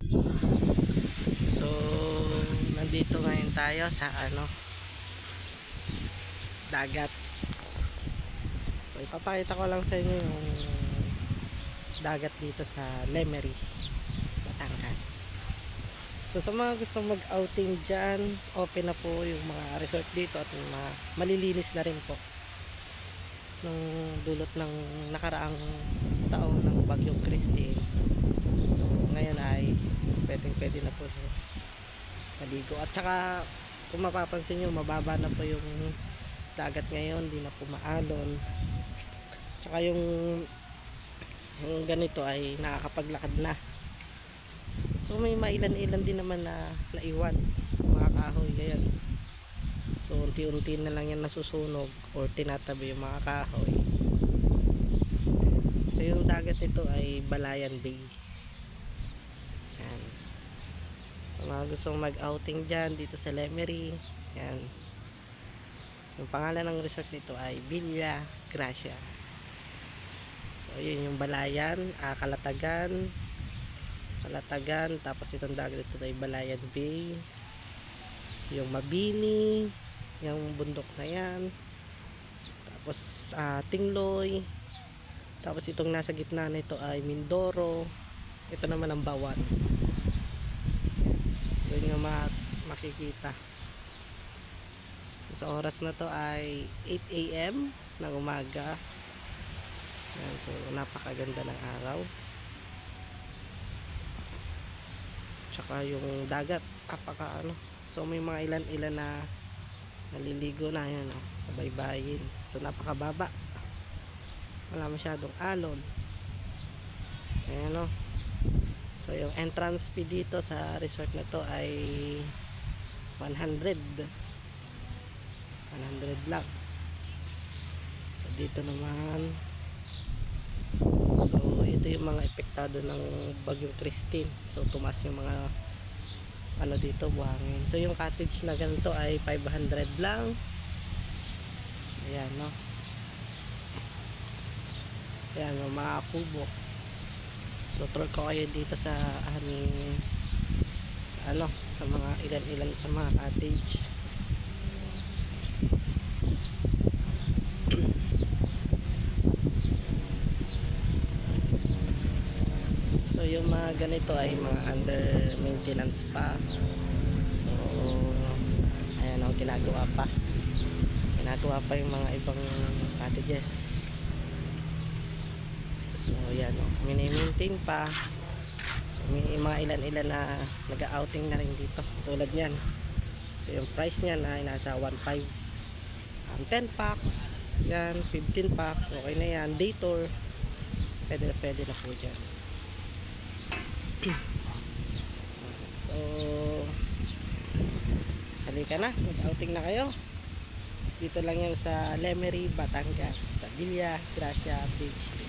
So nandito ngayon tayo sa dagat. So ipapakita ko lang sa inyo yung dagat dito sa Lemery, Batangas. So sa mga gusto mag-outing dyan, open na po yung mga resort dito at malilinis na rin po nung dulot ng nakaraang taon ng Bagyong Christine. So ngayon ay pwede na po maligo. At saka kung mapapansin nyo, mababa na po yung dagat ngayon, di na po maalon. Tsaka yung ganito ay nakakapaglakad na. So may mailan-ilan din naman na naiwan mga kahoy. Ayan. So unti-unti na lang yan nasusunog or tinatabi yung mga kahoy. So yung dagat nito ay Balayan Bay. Ayan. So mga gustong mag-outing dyan dito sa Lemery, ayan. Yung pangalan ng resort nito ay Villa Gracia. So yun yung Balayan, Kalatagan, tapos itong dagat ito ay Balayan Bay, yung Mabini, yung bundok na yan, tapos Tingloy, tapos itong nasa gitna nito ay Mindoro, ito naman ang Bawan. Doon yung makikita. Sa oras na to ay 8 AM ng umaga. Yan, so napakaganda ng araw. Tsaka yung dagat so may mga ilan na naliligo na yan sa baybayin. So napakababa, wala masyadong alon. Ayan so yung entrance fee dito sa resort na to ay 100 lang. So dito naman, so ito yung mga epektado ng Bagyong Christine. So tumas yung mga dito, buhangin. So yung cottage na ganito ay 500 lang. Ayan ayan mga kubo. So tour ko kayo dito sa sa mga ilan sa mga cottage. So yung mga ganito ay mga under maintenance pa. So ayan ginagawa pa yung mga ibang cottages. So ayan mini-maintain pa. So may mga ilan na nag-outing na rin dito tulad yan. So yung price niyan ay nasa 1.5, 10 packs yan, 15 packs, okay na yan. Day tour, pwede na po dyan. So halika na, mag-outing na kayo. Dito lang yan sa Lemery, Batangas, sa Villa Gracia Beach.